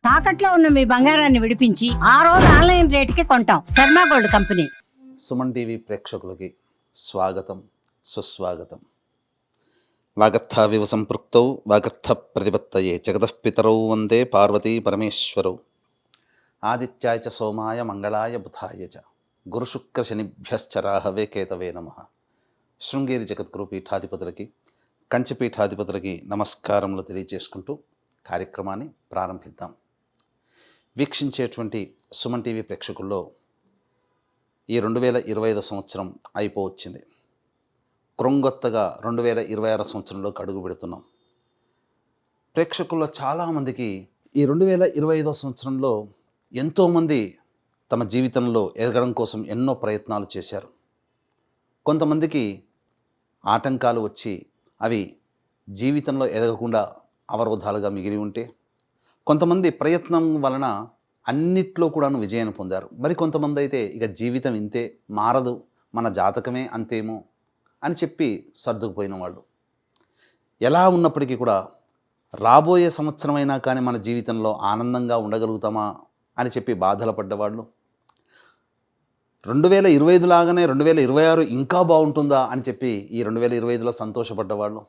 తాకట్లో ఉన్న మీ బంగారాన్ని విడిపించి ఆ రోజు ఆన్లైన్ రేటుకి కొంటాం. Sharma gold company. Suman TV ప్రేక్షకులకి స్వాగతం, సుస్వాగతం. వాగర్థావివ సంపృక్తౌ వాగర్థ ప్రతిపత్తయే జగతఃపితరౌ వందే పార్వతీ పరమేశ్వరౌ. ఆదిత్యాయ చ సోమాయ మంగళాయ బుధాయ చ గురుశుక్రశనిభ్యశ్చ రాహవే కేతవే నమః. శృంగేరి జగద్గురు పీఠాధిపతులకి, కంచి పీఠాధిపతులకి నమస్కారములు తెలియజేసుకుంటూ కార్యక్రమాన్ని ప్రారంభిద్దాం. వీక్షించేటువంటి సుమన్ టీవీ ప్రేక్షకుల్లో ఈ 2025 సంవత్సరం అయిపోవచ్చింది. క్రొంగొత్తగా 2026 సంవత్సరంలోకి అడుగు పెడుతున్నాం. ప్రేక్షకుల్లో చాలామందికి ఈ 2025 సంవత్సరంలో ఎంతోమంది తమ జీవితంలో ఎదగడం కోసం ఎన్నో ప్రయత్నాలు చేశారు. కొంతమందికి ఆటంకాలు వచ్చి అవి జీవితంలో ఎదగకుండా అవరోధాలుగా మిగిలి ఉంటే, కొంతమంది ప్రయత్నం వలన అన్నిట్లో కూడాను విజయాన్ని పొందారు. మరి కొంతమంది అయితే ఇక జీవితం ఇంతే, మారదు, మన జాతకమే అంతేమో అని చెప్పి సర్దుకుపోయిన వాళ్ళు. ఎలా ఉన్నప్పటికీ కూడా రాబోయే సంవత్సరమైనా కానీ మన జీవితంలో ఆనందంగా ఉండగలుగుతామా అని చెప్పి బాధలు పడ్డవాళ్ళు, 2025 లాగానే 2026 ఇంకా బాగుంటుందా అని చెప్పి ఈ 2025లో సంతోషపడ్డవాళ్ళు,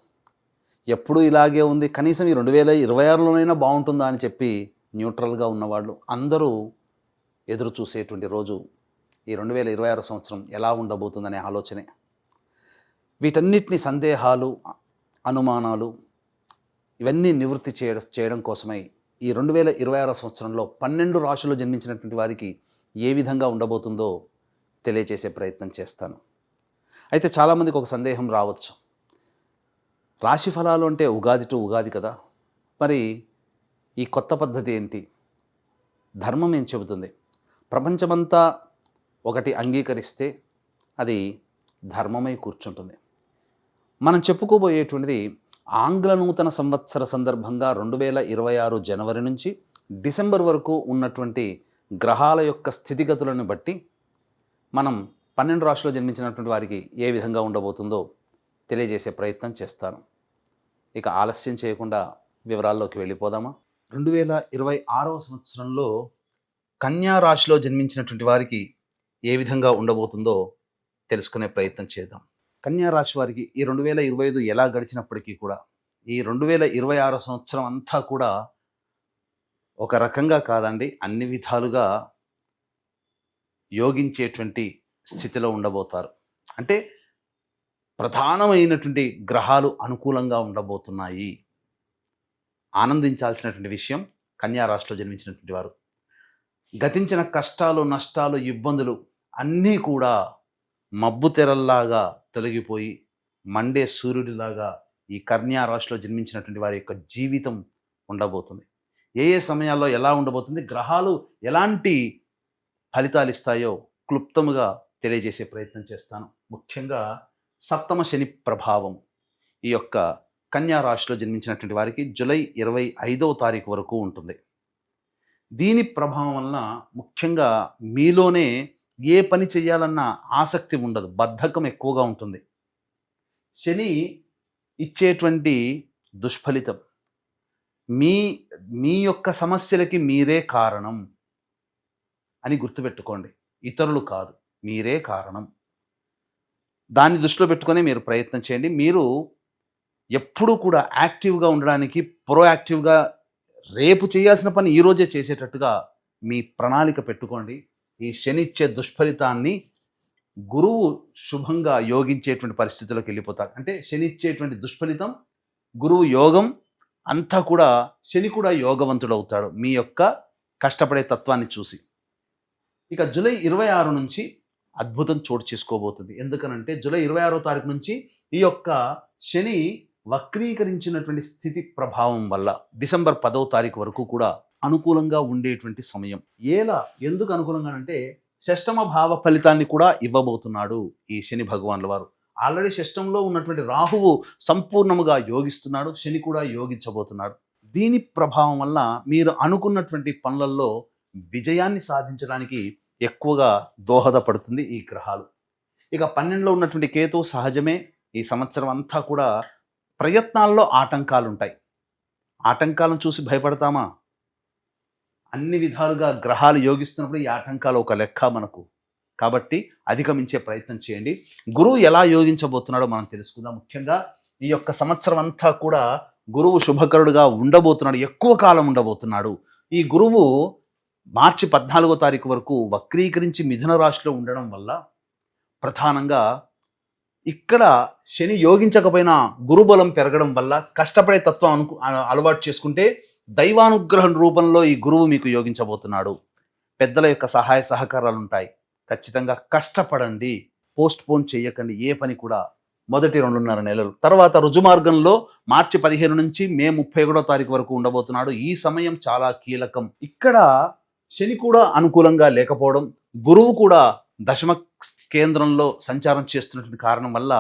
ఎప్పుడూ ఇలాగే ఉంది కనీసం ఈ 2026లోనైనా బాగుంటుందా అని చెప్పి న్యూట్రల్గా ఉన్నవాళ్ళు అందరూ ఎదురు చూసేటువంటి రోజు ఈ 2026 సంవత్సరం ఎలా ఉండబోతుందనే ఆలోచనే. వీటన్నిటిని సందేహాలు, అనుమానాలు ఇవన్నీ నివృత్తి చేయడం కోసమై ఈ 2026 సంవత్సరంలో 12 రాశుల్లో జన్మించినటువంటి వారికి ఏ విధంగా ఉండబోతుందో తెలియజేసే ప్రయత్నం చేస్తాను. అయితే చాలామందికి ఒక సందేహం రావచ్చు, రాశి ఫలాలు అంటే ఉగాది టు ఉగాది కదా, మరి ఈ కొత్త పద్ధతి ఏంటి? ధర్మం ఏం చెబుతుంది? ప్రపంచమంతా ఒకటి అంగీకరిస్తే అది ధర్మమై కూర్చుంటుంది. మనం చెప్పుకోబోయేటువంటిది ఆంగ్ల నూతన సంవత్సర సందర్భంగా 2026 జనవరి నుంచి డిసెంబర్ వరకు ఉన్నటువంటి గ్రహాల యొక్క స్థితిగతులను బట్టి మనం 12 రాశుల్లో జన్మించినటువంటి వారికి ఏ విధంగా ఉండబోతుందో తెలియజేసే ప్రయత్నం చేస్తాను. ఇక ఆలస్యం చేయకుండా వివరాల్లోకి వెళ్ళిపోదామా? 2026 సంవత్సరంలో కన్యా రాశిలో జన్మించినటువంటి వారికి ఏ విధంగా ఉండబోతుందో తెలుసుకునే ప్రయత్నం చేద్దాం. కన్యా రాశి వారికి ఈ 2025 ఎలా గడిచినప్పటికీ కూడా ఈ 2026 సంవత్సరం అంతా కూడా ఒక రకంగా కాదండి, అన్ని విధాలుగా యోగించేటువంటి స్థితిలో ఉండబోతారు. అంటే ప్రధానమైనటువంటి గ్రహాలు అనుకూలంగా ఉండబోతున్నాయి. ఆనందించాల్సినటువంటి విషయం కన్యా రాశిలో జన్మించినటువంటి వారు. గతించిన కష్టాలు, నష్టాలు, ఇబ్బందులు అన్నీ కూడా మబ్బు తెరల్లాగా తొలగిపోయి మండే సూర్యుడిలాగా ఈ కన్యా రాశిలో జన్మించినటువంటి వారి యొక్క జీవితం ఉండబోతుంది. ఏ ఏ సమయాల్లో ఎలా ఉండబోతుంది, గ్రహాలు ఎలాంటి ఫలితాలు ఇస్తాయో క్లుప్తముగా తెలియజేసే ప్రయత్నం చేస్తాను. ముఖ్యంగా సప్తమ శని ప్రభావం ఈ యొక్క కన్యా రాశిలో జన్మించినటువంటి వారికి జూలై 25వ తారీఖు వరకు ఉంటుంది. దీని ప్రభావం వలన ముఖ్యంగా మీలోనే ఏ పని చేయాలన్న ఆసక్తి ఉండదు, బద్ధకం ఎక్కువగా ఉంటుంది. శని ఇచ్చేటువంటి దుష్ఫలితం, మీ యొక్క సమస్యలకి మీరే కారణం అని గుర్తుపెట్టుకోండి. ఇతరులు కాదు, మీరే కారణం. దాన్ని దృష్టిలో పెట్టుకొని మీరు ప్రయత్నం చేయండి. మీరు ఎప్పుడూ కూడా యాక్టివ్గా ఉండడానికి, ప్రోయాక్టివ్గా రేపు చేయాల్సిన పని ఈరోజే చేసేటట్టుగా మీ ప్రణాళిక పెట్టుకోండి. ఈ శని ఇచ్చే దుష్ఫలితాన్ని గురువు శుభంగా యోగించేటువంటి పరిస్థితుల్లోకి వెళ్ళిపోతారు. అంటే శని ఇచ్చేటువంటి దుష్ఫలితం, గురువు యోగం అంతా కూడా, శని కూడా యోగవంతుడు అవుతాడు మీ యొక్క కష్టపడే తత్వాన్ని చూసి. ఇక జూలై 26 నుంచి అద్భుతం చోటు చేసుకోబోతుంది. ఎందుకనంటే జూలై 26వ తారీఖు నుంచి ఈ యొక్క శని వక్రీకరించినటువంటి స్థితి ప్రభావం వల్ల డిసెంబర్ 10వ తారీఖు వరకు కూడా అనుకూలంగా ఉండేటువంటి సమయం. ఎందుకు అనుకూలంగా అంటే షష్టమ భావ ఫలితాన్ని కూడా ఇవ్వబోతున్నాడు ఈ శని భగవానుల వారు. ఆల్రెడీ షష్టంలో ఉన్నటువంటి రాహువు సంపూర్ణముగా యోగిస్తున్నాడు, శని కూడా యోగించబోతున్నాడు. దీని ప్రభావం వల్ల మీరు అనుకున్నటువంటి పనులలో విజయాన్ని సాధించడానికి ఎక్కువగా దోహదపడుతుంది ఈ గ్రహాలు. ఇక 12లో ఉన్నటువంటి కేతు సహజమే, ఈ సంవత్సరం అంతా కూడా ప్రయత్నాల్లో ఆటంకాలు ఉంటాయి. ఆటంకాలను చూసి భయపడతామా? అన్ని విధాలుగా గ్రహాలు యోగిస్తున్నప్పుడు ఈ ఆటంకాలు ఒక లెక్క మనకు. కాబట్టి అధిగమించే ప్రయత్నం చేయండి. గురువు ఎలా యోగించబోతున్నాడో మనం తెలుసుకుందాం. ముఖ్యంగా ఈ యొక్క సంవత్సరం అంతా కూడా గురువు శుభకరుడుగా ఉండబోతున్నాడు, ఎక్కువ కాలం ఉండబోతున్నాడు. ఈ గురువు మార్చి 14వ తారీఖు వరకు వక్రీకరించి మిథున రాశిలో ఉండడం వల్ల ప్రధానంగా ఇక్కడ శని యోగించకపోయినా గురుబలం పెరగడం వల్ల కష్టపడే తత్వం అలవాటు చేసుకుంటే దైవానుగ్రహం రూపంలో ఈ గురువు మీకు యోగించబోతున్నాడు. పెద్దల యొక్క సహాయ సహకారాలు ఉంటాయి. ఖచ్చితంగా కష్టపడండి, పోస్ట్ పోన్ చేయకండి ఏ పని కూడా. మొదటి 2.5 నెలలు తర్వాత రుజుమార్గంలో మార్చి 15 నుంచి మే 31వ తారీఖు వరకు ఉండబోతున్నాడు. ఈ సమయం చాలా కీలకం. ఇక్కడ శని కూడా అనుకూలంగా లేకపోవడం, గురువు కూడా దశమ కేంద్రంలో సంచారం చేస్తున్నటువంటి కారణం వల్ల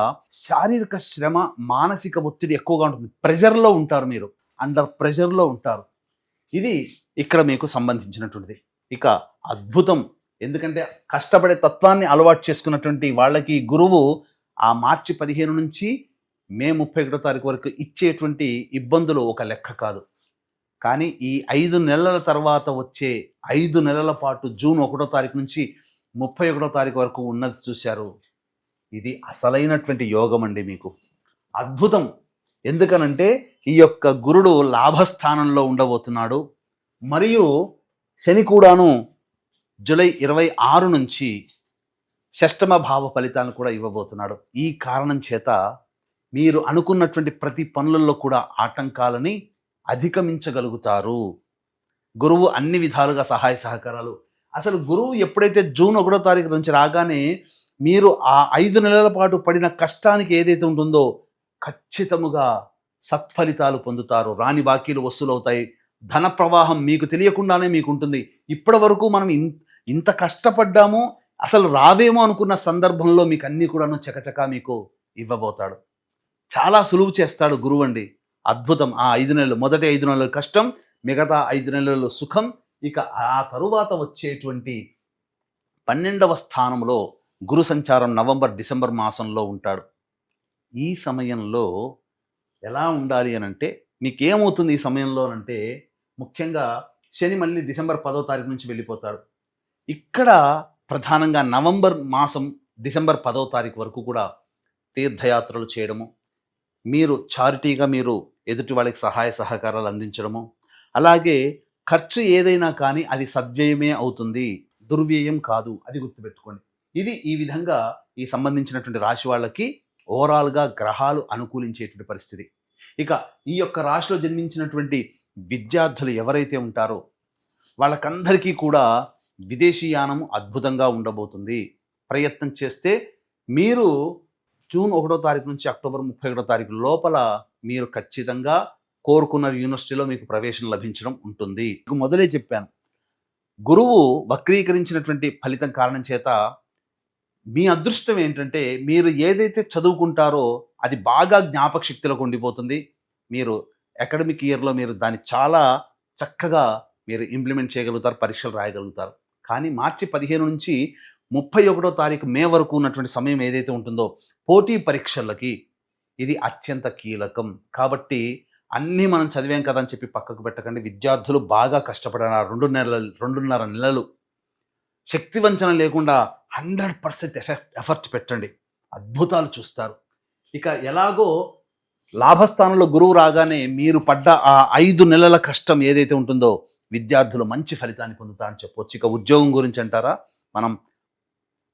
శారీరక శ్రమ, మానసిక ఒత్తిడి ఎక్కువగా ఉంటుంది. ప్రెజర్లో ఉంటారు, మీరు అండర్ ప్రెజర్లో ఉంటారు. ఇది ఇక్కడ మీకు సంబంధించినటువంటిది. ఇక అద్భుతం, ఎందుకంటే కష్టపడే తత్వాన్ని అలవాటు చేసుకున్నటువంటి వాళ్ళకి గురువు ఆ మార్చి 15 నుంచి మే 31వ తారీఖు వరకు ఇచ్చేటువంటి ఇబ్బందులు ఒక లెక్క కాదు. కానీ ఈ 5 నెలల తర్వాత వచ్చే 5 నెలల పాటు జూన్ 1వ తారీఖు నుంచి 31వ తారీఖు వరకు ఉన్నది చూశారు, ఇది అసలైనటువంటి యోగం అండి మీకు. అద్భుతం. ఎందుకనంటే ఈ యొక్క గురుడు లాభస్థానంలో ఉండబోతున్నాడు. మరియు శని కూడాను జూలై 26 నుంచి షష్టమ భావ ఫలితాలను కూడా ఇవ్వబోతున్నాడు. ఈ కారణం చేత మీరు అనుకున్నటువంటి ప్రతి పనులలో కూడా ఆటంకాలని అధిగమించగలుగుతారు. గురువు అన్ని విధాలుగా సహాయ సహకారాలు. అసలు గురువు ఎప్పుడైతే జూన్ 1వ తారీఖు నుంచి రాగానే మీరు ఆ 5 నెలల పాటు పడిన కష్టానికి ఏదైతే ఉంటుందో ఖచ్చితముగా సత్ఫలితాలు పొందుతారు. రాని బాకీలు వసూలవుతాయి. ధన ప్రవాహం మీకు తెలియకుండానే మీకు ఉంటుంది. ఇప్పటి వరకు మనం ఇంత కష్టపడ్డాము, అసలు రావేమో అనుకున్న సందర్భంలో మీకు అన్నీ కూడాను చకచకా మీకు ఇవ్వబోతాడు. చాలా సులువు చేస్తాడు గురువు అండి. అద్భుతం. ఆ 5 నెలలు, మొదటి 5 నెలలు కష్టం, మిగతా 5 నెలలు సుఖం. ఇక ఆ తరువాత వచ్చేటువంటి 12వ స్థానంలో గురు సంచారం నవంబర్ డిసెంబర్ మాసంలో ఉంటాడు. ఈ సమయంలో ఎలా ఉండాలి అని అంటే, మీకేమవుతుంది ఈ సమయంలో అంటే, ముఖ్యంగా శని మళ్ళీ డిసెంబర్ 10వ తారీఖు నుంచి వెళ్ళిపోతాడు. ఇక్కడ ప్రధానంగా నవంబర్ మాసం డిసెంబర్ 10వ తారీఖు వరకు కూడా తీర్థయాత్రలు చేయడము, మీరు చారిటీగా మీరు ఎదుటి వాళ్ళకి సహాయ సహకారాలు అందించడము, అలాగే ఖర్చు ఏదైనా కానీ అది సద్వ్యయమే అవుతుంది, దుర్వ్యయం కాదు, అది గుర్తుపెట్టుకోండి. ఇది ఈ విధంగా ఈ సంబంధించినటువంటి రాశి వాళ్ళకి ఓవరాల్గా గ్రహాలు అనుకూలించేటువంటి పరిస్థితి. ఇక ఈ యొక్క రాశిలో జన్మించినటువంటి విద్యార్థులు ఎవరైతే ఉంటారో వాళ్ళకందరికీ కూడా విదేశీయానము అద్భుతంగా ఉండబోతుంది. ప్రయత్నం చేస్తే మీరు జూన్ 1వ తారీఖు నుంచి అక్టోబర్ 31వ తారీఖు లోపల మీరు ఖచ్చితంగా కోరుకున్న యూనివర్సిటీలో మీకు ప్రవేశం లభించడం ఉంటుంది. మొదలే చెప్పాను, గురువు వక్రీకరించినటువంటి ఫలితం కారణం చేత మీ అదృష్టం ఏంటంటే మీరు ఏదైతే చదువుకుంటారో అది బాగా జ్ఞాపక శక్తిలోకి ఉండిపోతుంది. మీరు అకాడమిక్ ఇయర్లో మీరు దాన్ని చాలా చక్కగా మీరు ఇంప్లిమెంట్ చేయగలుగుతారు, పరీక్షలు రాయగలుగుతారు. కానీ మార్చి 15 నుంచి 31వ తారీఖు మే వరకు ఉన్నటువంటి సమయం ఏదైతే ఉంటుందో పోటీ పరీక్షలకి ఇది అత్యంత కీలకం. కాబట్టి అన్నీ మనం చదివాం కదా అని చెప్పి పక్కకు పెట్టకండి. విద్యార్థులు బాగా కష్టపడారు. 2.5 నెలలు శక్తి వంచన లేకుండా 100% ఎఫర్ట్ పెట్టండి, అద్భుతాలు చూస్తారు. ఇక ఎలాగో లాభస్థానంలో గురువు రాగానే మీరు పడ్డ ఆ 5 నెలల కష్టం ఏదైతే ఉంటుందో విద్యార్థులు మంచి ఫలితాన్ని పొందుతారని చెప్పవచ్చు. ఇక ఉద్యోగం గురించి అంటారా, మనం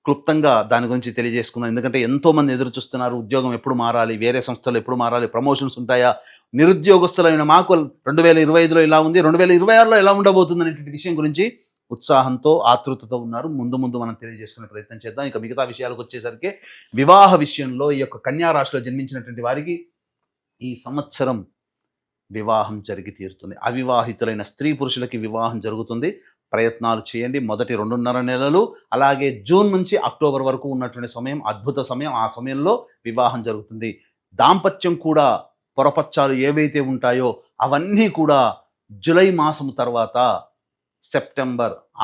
క్లుప్తంగా దాని గురించి తెలియజేసుకుందాం. ఎందుకంటే ఎంతోమంది ఎదురు చూస్తున్నారు, ఉద్యోగం ఎప్పుడు మారాలి, వేరే సంస్థలు ఎప్పుడు మారాలి, ప్రమోషన్స్ ఉంటాయా, నిరుద్యోగస్తులైన మాకు 2025లో ఇలా ఉంది, 2026లో ఎలా ఉండబోతుంది అనేటువంటి విషయం గురించి ఉత్సాహంతో ఆతృతతో ఉన్నారు. ముందు మనం తెలియజేసుకునే ప్రయత్నం చేద్దాం. ఇక మిగతా విషయాలకు వచ్చేసరికి వివాహ విషయంలో ఈ యొక్క కన్యా రాశిలో జన్మించినటువంటి వారికి ఈ సంవత్సరం వివాహం జరిగి తీరుతుంది. అవివాహితులైన స్త్రీ పురుషులకి వివాహం జరుగుతుంది. ప్రయత్నాలు చేయండి. మొదటి 2.5 నెలలు అలాగే జూన్ నుంచి అక్టోబర్ వరకు ఉన్నటువంటి సమయం అద్భుత సమయం. ఆ సమయంలో వివాహం జరుగుతుంది. దాంపత్యం కూడా పొరపచ్చాలు ఏవైతే ఉంటాయో అవన్నీ కూడా జూలై మాసం తర్వాత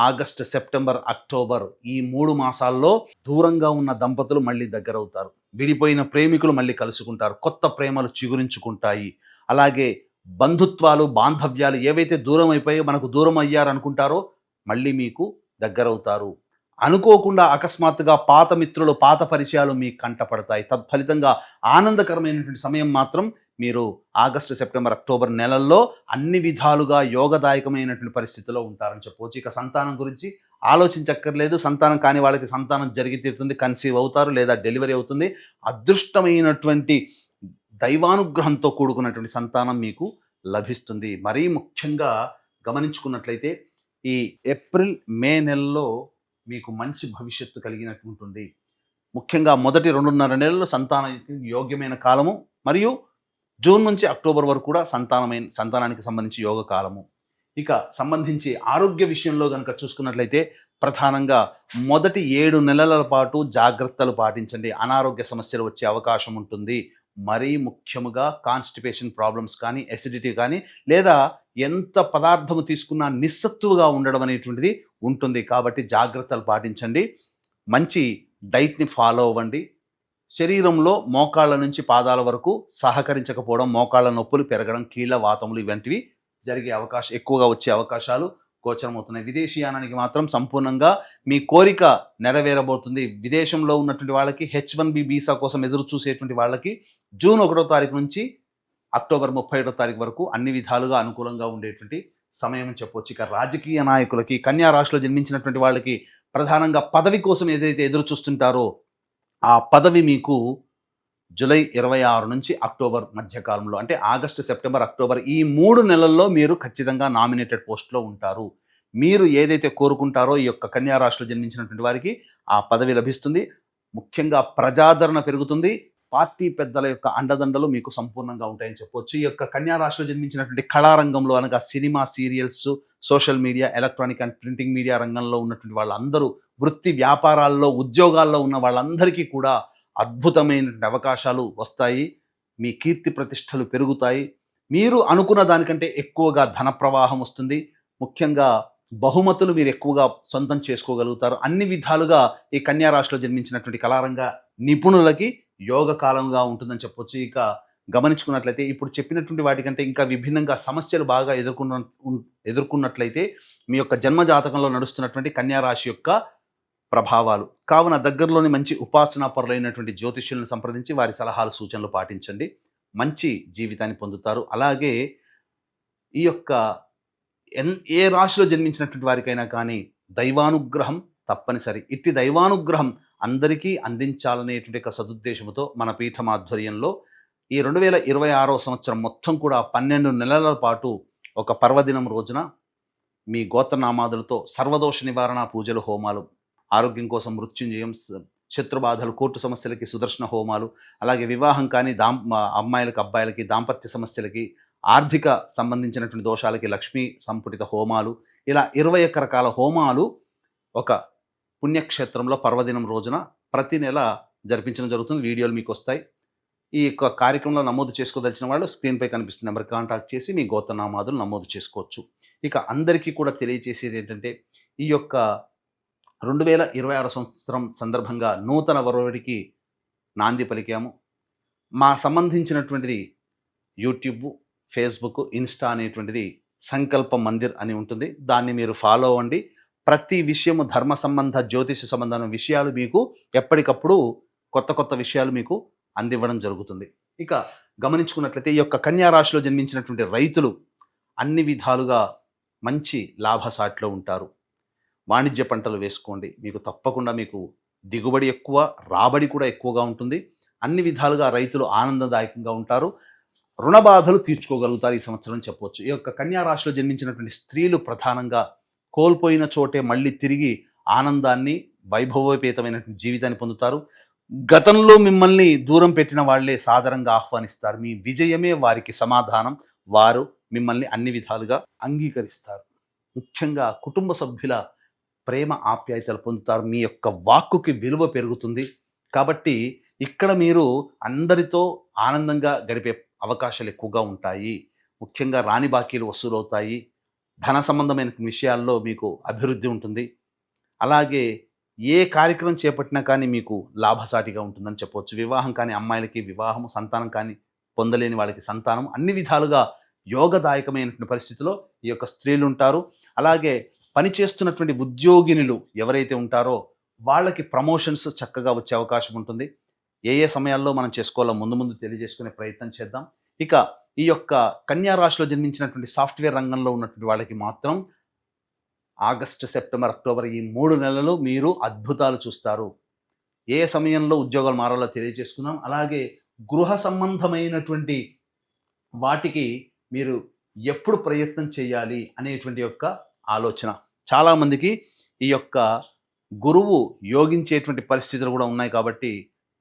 ఆగస్టు, సెప్టెంబర్, అక్టోబర్ ఈ 3 మాసాల్లో దూరంగా ఉన్న దంపతులు మళ్ళీ దగ్గరవుతారు. విడిపోయిన ప్రేమికులు మళ్ళీ కలుసుకుంటారు. కొత్త ప్రేమలు చిగురించుకుంటాయి. అలాగే బంధుత్వాలు బాంధవ్యాలు ఏవైతే దూరం అయిపోయి మనకు దూరం అయ్యారనుకుంటారో మళ్ళీ మీకు దగ్గరవుతారు. అనుకోకుండా అకస్మాత్తుగా పాత మిత్రులు పాత పరిచయాలు మీకు కంటపడతాయి. తత్ఫలితంగా ఆనందకరమైనటువంటి సమయం మాత్రం మీరు ఆగస్టు సెప్టెంబర్ అక్టోబర్ నెలల్లో అన్ని విధాలుగా యోగదాయకమైనటువంటి పరిస్థితిలో ఉంటారని చెప్పవచ్చు. ఇక సంతానం గురించి ఆలోచించక్కర్లేదు. సంతానం కాని వాళ్ళకి సంతానం జరిగి తీరుతుంది, కన్సీవ్ అవుతారు లేదా డెలివరీ అవుతుంది. అదృష్టమైనటువంటి దైవానుగ్రహంతో కూడుకున్నటువంటి సంతానం మీకు లభిస్తుంది. మరీ ముఖ్యంగా గమనించుకున్నట్లయితే ఈ ఏప్రిల్ మే నెలలో మీకు మంచి భవిష్యత్తు కలిగినట్టు ఉంటుంది. ముఖ్యంగా మొదటి 2.5 నెలలు సంతానానికి యోగ్యమైన కాలము, మరియు జూన్ నుంచి అక్టోబర్ వరకు కూడా సంతానానికి సంబంధించి యోగ కాలము. ఇక సంబంధించి ఆరోగ్య విషయంలో కనుక చూసుకున్నట్లయితే ప్రధానంగా మొదటి 7 నెలల పాటు జాగ్రత్తలు పాటించండి. అనారోగ్య సమస్యలు వచ్చే అవకాశం ఉంటుంది. మరీ ముఖ్యముగా కాన్స్టిపేషన్ ప్రాబ్లమ్స్ కానీ, ఎసిడిటీ కానీ, లేదా ఎంత పదార్థము తీసుకున్నా నిస్సత్తువుగా ఉండడం అనేటువంటిది ఉంటుంది. కాబట్టి జాగ్రత్తలు పాటించండి. మంచి డైట్ని ఫాలో అవ్వండి. శరీరంలో మోకాళ్ళ నుంచి పాదాల వరకు సహకరించకపోవడం, మోకాళ్ళ నొప్పులు పెరగడం, కీళ్ళ వాతములు ఇవంటివి జరిగే అవకాశం, ఎక్కువగా వచ్చే అవకాశాలు గోచరమవుతున్నాయి. విదేశీయానానికి మాత్రం సంపూర్ణంగా మీ కోరిక నెరవేరబోతుంది. విదేశంలో ఉన్నటువంటి వాళ్ళకి H1B వీసా కోసం ఎదురు చూసేటువంటి వాళ్ళకి జూన్ 1వ తారీఖు నుంచి అక్టోబర్ 31వ తారీఖు వరకు అన్ని విధాలుగా అనుకూలంగా ఉండేటువంటి సమయం అని చెప్పవచ్చు. ఇక రాజకీయ నాయకులకి, కన్యా రాశిలో జన్మించినటువంటి వాళ్ళకి ప్రధానంగా పదవి కోసం ఏదైతే ఎదురు చూస్తుంటారో ఆ పదవి మీకు జూలై 26 నుంచి అక్టోబర్ మధ్యకాలంలో, అంటే ఆగస్టు సెప్టెంబర్ అక్టోబర్ ఈ 3 నెలల్లో మీరు ఖచ్చితంగా నామినేటెడ్ పోస్ట్లో ఉంటారు. మీరు ఏదైతే కోరుకుంటారో ఈ యొక్క కన్యా రాశిలో జన్మించినటువంటి వారికి ఆ పదవి లభిస్తుంది. ముఖ్యంగా ప్రజాదరణ పెరుగుతుంది. పార్టీ పెద్దల యొక్క అండదండలు మీకు సంపూర్ణంగా ఉంటాయని చెప్పవచ్చు. ఈ యొక్క కన్యా రాశిలో జన్మించినటువంటి కళారంగంలో అనగా cinema, serials, social media, electronic and printing media రంగంలో ఉన్నటువంటి వాళ్ళందరూ, వృత్తి వ్యాపారాల్లో ఉద్యోగాల్లో ఉన్న వాళ్ళందరికీ కూడా అద్భుతమైనటువంటి అవకాశాలు వస్తాయి. మీ కీర్తి ప్రతిష్టలు పెరుగుతాయి. మీరు అనుకున్న దానికంటే ఎక్కువగా ధన ప్రవాహం వస్తుంది. ముఖ్యంగా బహుమతులు మీరు ఎక్కువగా సొంతం చేసుకోగలుగుతారు. అన్ని విధాలుగా ఈ కన్యా రాశిలో జన్మించినటువంటి కళారంగ నిపుణులకి యోగ కాలంగా ఉంటుందని చెప్పొచ్చు. ఇక గమనించుకున్నట్లయితే ఇప్పుడు చెప్పినటువంటి వాటికంటే ఇంకా విభిన్నంగా సమస్యలు బాగా ఎదుర్కొన్నట్లయితే మీ యొక్క జన్మ జాతకంలో నడుస్తున్నటువంటి కన్యా రాశి యొక్క ప్రభావాలు. కావున దగ్గరలోని మంచి ఉపాసనా పరులైనటువంటి జ్యోతిష్యులను సంప్రదించి వారి సలహాలు సూచనలు పాటించండి. మంచి జీవితాన్ని పొందుతారు. అలాగే ఈ యొక్క ఏ రాశిలో జన్మించినటువంటి వారికైనా కానీ దైవానుగ్రహం తప్పనిసరి. ఇట్టి దైవానుగ్రహం అందరికీ అందించాలనేటువంటి ఒక సదుద్దేశంతో మన పీఠం ఆధ్వర్యంలో ఈ 2026వ సంవత్సరం మొత్తం కూడా 12 నెలల పాటు ఒక పర్వదినం రోజున మీ గోత్రనామాదులతో సర్వదోష నివారణ పూజలు, హోమాలు, ఆరోగ్యం కోసం మృత్యుంజయం, శత్రుబాధలు, కోర్టు సమస్యలకి సుదర్శన హోమాలు, అలాగే వివాహం కానీ అమ్మాయిలకి అబ్బాయిలకి, దాంపత్య సమస్యలకి, ఆర్థిక సంబంధించినటువంటి దోషాలకి లక్ష్మీ సంపుటిత హోమాలు, ఇలా 21 రకాల హోమాలు ఒక పుణ్యక్షేత్రంలో పర్వదినం రోజున ప్రతి నెల జరిపించడం జరుగుతుంది. వీడియోలు మీకు వస్తాయి. ఈ యొక్క కార్యక్రమంలో నమోదు చేసుకోదలిచిన వాళ్ళు స్క్రీన్పై కనిపిస్తున్న నెంబర్ కాంటాక్ట్ చేసి మీ గోత్రనామాదులు నమోదు చేసుకోవచ్చు. ఇక అందరికీ కూడా తెలియజేసేది ఏంటంటే ఈ యొక్క 2026 సంవత్సరం సందర్భంగా నూతన వరవడికి నాంది పలికాము. మా సంబంధించినటువంటిది యూట్యూబ్, ఫేస్బుక్, ఇన్స్టా అనేటువంటిది సంకల్ప మందిర్ అని ఉంటుంది. దాన్ని మీరు ఫాలో అవ్వండి. ప్రతి విషయము ధర్మ సంబంధ, జ్యోతిష సంబంధమైన విషయాలు మీకు ఎప్పటికప్పుడు కొత్త విషయాలు మీకు అందివ్వడం జరుగుతుంది. ఇక గమనించుకున్నట్లయితే ఈ యొక్క కన్యా రాశిలో జన్మించినటువంటి రైతులు అన్ని విధాలుగా మంచి లాభసాటిలో ఉంటారు. వాణిజ్య పంటలు వేసుకోండి. మీకు తప్పకుండా మీకు దిగుబడి ఎక్కువ, రాబడి కూడా ఎక్కువగా ఉంటుంది. అన్ని విధాలుగా రైతులు ఆనందదాయకంగా ఉంటారు. రుణ బాధలు తీర్చుకోగలుగుతారు ఈ సంవత్సరం చెప్పవచ్చు. ఈ యొక్క కన్యా రాశిలో జన్మించినటువంటి స్త్రీలు ప్రధానంగా కోల్పోయిన చోటే మళ్ళీ తిరిగి ఆనందాన్ని, వైభవోపేతమైనటువంటి జీవితాన్ని పొందుతారు. గతంలో మిమ్మల్ని దూరం పెట్టిన వాళ్ళే సాదరంగా ఆహ్వానిస్తారు. మీ విజయమే వారికి సమాధానం. వారు మిమ్మల్ని అన్ని విధాలుగా అంగీకరిస్తారు. ముఖ్యంగా కుటుంబ సభ్యుల ప్రేమ ఆప్యాయతలు పొందుతారు. మీ యొక్క వాక్కుకి విలువ పెరుగుతుంది. కాబట్టి ఇక్కడ మీరు అందరితో ఆనందంగా గడిపే అవకాశాలు ఎక్కువగా ఉంటాయి. ముఖ్యంగా రాని బాకీలు వసూలవుతాయి. ధన సంబంధమైన విషయాల్లో మీకు అభివృద్ధి ఉంటుంది. అలాగే ఏ కార్యక్రమం చేపట్టినా కానీ మీకు లాభసాటిగా ఉంటుందని చెప్పవచ్చు. వివాహం కాని అమ్మాయిలకి వివాహము, సంతానం కానీ పొందలేని వాళ్ళకి సంతానం, అన్ని విధాలుగా యోగదాయకమైనటువంటి పరిస్థితిలో ఈ యొక్క స్త్రీలు ఉంటారు. అలాగే పనిచేస్తున్నటువంటి ఉద్యోగినులు ఎవరైతే ఉంటారో వాళ్ళకి ప్రమోషన్స్ చక్కగా వచ్చే అవకాశం ఉంటుంది. ఏ ఏ సమయాల్లో మనం చేసుకోవాలో ముందు ముందు తెలియజేసుకునే ప్రయత్నం చేద్దాం. ఇక ఈ యొక్క కన్యా రాశిలో జన్మించినటువంటి సాఫ్ట్వేర్ రంగంలో ఉన్నటువంటి వాళ్ళకి మాత్రం ఆగస్టు, సెప్టెంబర్, అక్టోబర్ ఈ 3 నెలలు మీరు అద్భుతాలు చూస్తారు. ఏ సమయంలో ఉద్యోగాలు మారాలో తెలియజేసుకున్నాం. అలాగే గృహ సంబంధమైనటువంటి వాటికి మీరు ఎప్పుడు ప్రయత్నం చేయాలి అనేటువంటి యొక్క ఆలోచన. చాలామందికి ఈ యొక్క గురువు యోగించేటువంటి పరిస్థితులు కూడా ఉన్నాయి కాబట్టి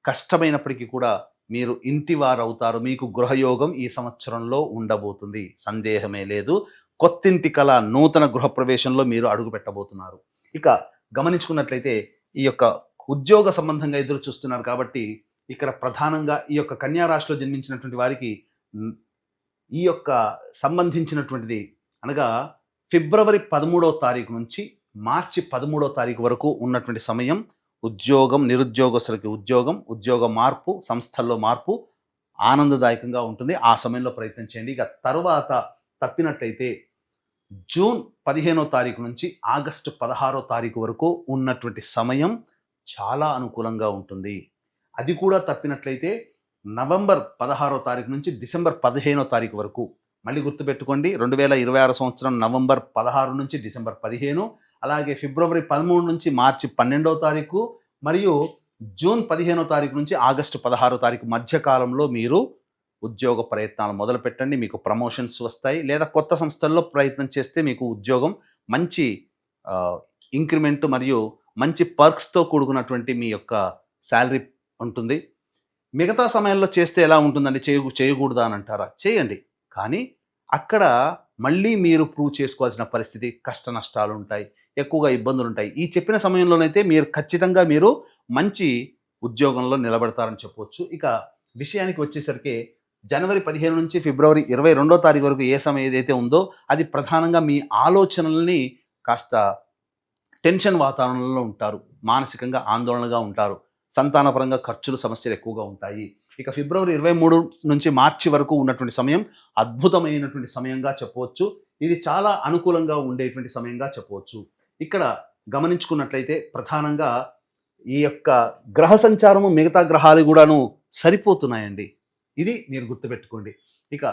కష్టమైనప్పటికీ కూడా మీరు ఇంటి వారు అవుతారు. మీకు గృహయోగం ఈ సంవత్సరంలో ఉండబోతుంది, సందేహమే లేదు. కొత్తింటి కళ, నూతన గృహప్రవేశంలో మీరు అడుగు పెట్టబోతున్నారు. ఇక గమనించుకున్నట్లయితే ఈ యొక్క ఉద్యోగ సంబంధంగా ఎదురు చూస్తున్నారు కాబట్టి ఇక్కడ ప్రధానంగా ఈ యొక్క కన్యా రాశిలో జన్మించినటువంటి వారికి ఈ యొక్క సంబంధించినటువంటిది అనగా ఫిబ్రవరి 13వ తారీఖు నుంచి మార్చి 13వ తారీఖు వరకు ఉన్నటువంటి సమయం ఉద్యోగం, నిరుద్యోగస్తులకి ఉద్యోగ మార్పు, సంస్థల్లో మార్పు ఆనందదాయకంగా ఉంటుంది. ఆ సమయంలో ప్రయత్నం చేయండి. ఇక తరువాత తప్పినట్లయితే జూన్ 15వ తారీఖు నుంచి ఆగస్టు 16వ తారీఖు వరకు ఉన్నటువంటి సమయం చాలా అనుకూలంగా ఉంటుంది. అది కూడా తప్పినట్లయితే నవంబర్ 16వ తారీఖు నుంచి డిసెంబర్ 15వ తారీఖు వరకు, మళ్ళీ గుర్తుపెట్టుకోండి, 2026 సంవత్సరం నవంబర్ 16 నుంచి డిసెంబర్ 15, అలాగే ఫిబ్రవరి 13 నుంచి మార్చి 12వ తారీఖు మరియు జూన్ 15వ తారీఖు నుంచి ఆగస్టు 16వ తారీఖు మధ్య కాలంలో మీరు ఉద్యోగ ప్రయత్నాలు మొదలు పెట్టండి. మీకు ప్రమోషన్స్ వస్తాయి. లేదా కొత్త సంస్థల్లో ప్రయత్నం చేస్తే మీకు ఉద్యోగం మంచి ఇంక్రిమెంట్ మరియు మంచి పర్క్స్తో కూడుకున్నటువంటి మీ యొక్క శాలరీ ఉంటుంది. మిగతా సమయాల్లో చేస్తే ఎలా ఉంటుందండి, చేయకూడదా అని అంటారా? చేయండి, కానీ అక్కడ మళ్ళీ మీరు ప్రూవ్ చేసుకోవాల్సిన పరిస్థితి, కష్ట నష్టాలు ఉంటాయి, ఎక్కువగా ఇబ్బందులు ఉంటాయి. ఈ చెప్పిన సమయంలోనైతే మీరు ఖచ్చితంగా మీరు మంచి ఉద్యోగంలో నిలబడతారని చెప్పవచ్చు. ఇక విషయానికి వచ్చేసరికి జనవరి 15 నుంచి ఫిబ్రవరి 22వ తారీఖు వరకు ఏ సమయం ఏదైతే ఉందో అది ప్రధానంగా మీ ఆలోచనల్ని కాస్త టెన్షన్ వాతావరణంలో ఉంటారు, మానసికంగా ఆందోళనగా ఉంటారు, సంతానపరంగా ఖర్చులు, సమస్యలు ఎక్కువగా ఉంటాయి. ఇక ఫిబ్రవరి 23 నుంచి మార్చి వరకు ఉన్నటువంటి సమయం అద్భుతమైనటువంటి సమయంగా చెప్పవచ్చు. ఇది చాలా అనుకూలంగా ఉండేటువంటి సమయంగా చెప్పవచ్చు. ఇక్కడ గమనించుకున్నట్లయితే ప్రధానంగా ఈ యొక్క గ్రహ సంచారము మిగతా గ్రహాలు కూడాను సరిపోతున్నాయండి. ఇది మీరు గుర్తుపెట్టుకోండి. ఇక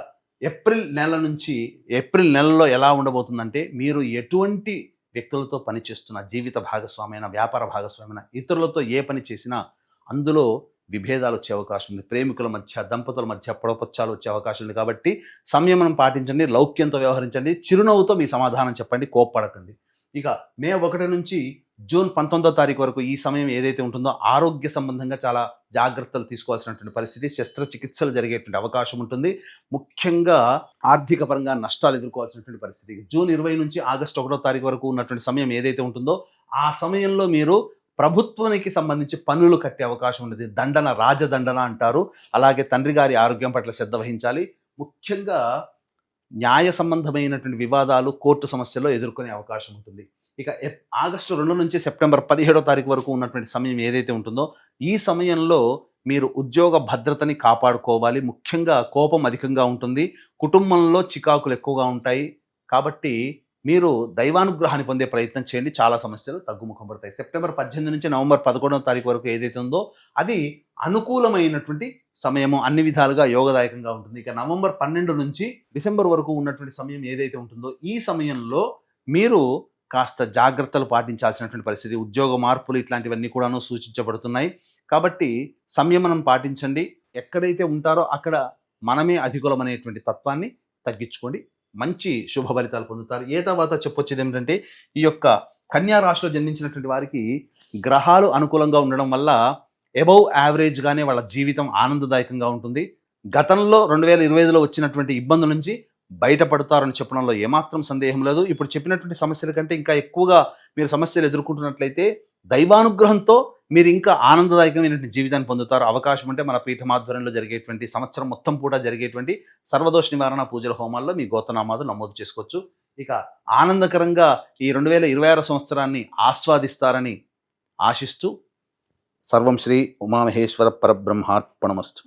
ఏప్రిల్ నెలలో ఎలా ఉండబోతుందంటే మీరు ఎటువంటి వ్యక్తులతో పనిచేస్తున్న, జీవిత భాగస్వామైన, వ్యాపార భాగస్వామైన, ఇతరులతో ఏ పని చేసినా అందులో విభేదాలు వచ్చే అవకాశం ఉంది. ప్రేమికుల మధ్య, దంపతుల మధ్య పొడపచ్చాలు వచ్చే అవకాశం ఉంది. కాబట్టి సంయమనం పాటించండి, లౌక్యంతో వ్యవహరించండి, చిరునవ్వుతో మీ సమాధానం చెప్పండి, కోప్పడకండి. ఇక మే 1 నుంచి జూన్ 19వ తారీఖు వరకు ఈ సమయం ఏదైతే ఉంటుందో ఆరోగ్య సంబంధంగా చాలా జాగ్రత్తలు తీసుకోవాల్సినటువంటి పరిస్థితి, శస్త్రచికిత్సలు జరిగేటువంటి అవకాశం ఉంటుంది. ముఖ్యంగా ఆర్థిక పరంగా నష్టాలు ఎదుర్కోవాల్సినటువంటి పరిస్థితి. జూన్ 20 నుంచి ఆగస్టు 1వ తారీఖు వరకు ఉన్నటువంటి సమయం ఏదైతే ఉంటుందో ఆ సమయంలో మీరు ప్రభుత్వానికి సంబంధించి పన్నులు కట్టే అవకాశం ఉంటుంది. దండన, రాజదండన అంటారు. అలాగే తండ్రి గారి ఆరోగ్యం పట్ల శ్రద్ధ వహించాలి. ముఖ్యంగా న్యాయ సంబంధమైనటువంటి వివాదాలు, కోర్టు సమస్యల్లో ఎదుర్కొనే అవకాశం ఉంటుంది. ఇక ఆగస్టు 2 నుంచి సెప్టెంబర్ 17వ తారీఖు వరకు ఉన్నటువంటి సమయం ఏదైతే ఉంటుందో ఈ సమయంలో మీరు ఉద్యోగ భద్రతని కాపాడుకోవాలి. ముఖ్యంగా కోపం అధికంగా ఉంటుంది, కుటుంబంలో చికాకులు ఎక్కువగా ఉంటాయి. కాబట్టి మీరు దైవానుగ్రహాన్ని పొందే ప్రయత్నం చేయండి, చాలా సమస్యలు తగ్గుముఖం పడతాయి. సెప్టెంబర్ 18 నుంచి నవంబర్ 11వ తారీఖు వరకు ఏదైతే ఉందో అది అనుకూలమైనటువంటి సమయము, అన్ని విధాలుగా యోగదాయకంగా ఉంటుంది. ఇక నవంబర్ 12 నుంచి డిసెంబర్ వరకు ఉన్నటువంటి సమయం ఏదైతే ఉంటుందో ఈ సమయంలో మీరు కాస్త జాగ్రత్తలు పాటించాల్సినటువంటి పరిస్థితి, ఉద్యోగ మార్పులు ఇట్లాంటివన్నీ కూడాను సూచించబడుతున్నాయి. కాబట్టి సంయమనం పాటించండి. ఎక్కడైతే ఉంటారో అక్కడ మనమే అధికులం అనేటువంటి తత్వాన్ని తగ్గించుకోండి, మంచి శుభ ఫలితాలు పొందుతారు. ఏ తర్వాత చెప్పొచ్చేది ఏమిటంటే ఈ యొక్క కన్యా రాశిలో జన్మించినటువంటి వారికి గ్రహాలు అనుకూలంగా ఉండడం వల్ల అబౌవ్ యావరేజ్గానే వాళ్ళ జీవితం ఆనందదాయకంగా ఉంటుంది. గతంలో 2025లో వచ్చినటువంటి ఇబ్బందుల నుంచి బయటపడతారని చెప్పడంలో ఏమాత్రం సందేహం లేదు. ఇప్పుడు చెప్పినటువంటి సమస్యల కంటే ఇంకా ఎక్కువగా మీరు సమస్యలు ఎదుర్కొంటున్నట్లయితే దైవానుగ్రహంతో మీరు ఇంకా ఆనందదాయకమైనటువంటి జీవితాన్ని పొందుతారు. అవకాశం ఉంటే మన పీఠమాధ్వర్యంలో జరిగేటువంటి సంవత్సరం మొత్తం పూట జరిగేటువంటి సర్వదోష నివారణ పూజల హోమాల్లో మీ గోత్రనామాలు నమోదు చేసుకోవచ్చు. ఇక ఆనందకరంగా ఈ 2026 సంవత్సరాన్ని ఆస్వాదిస్తారని ఆశిస్తూ సర్వం శ్రీ ఉమామహేశ్వర పరబ్రహ్మార్పణమస్తు.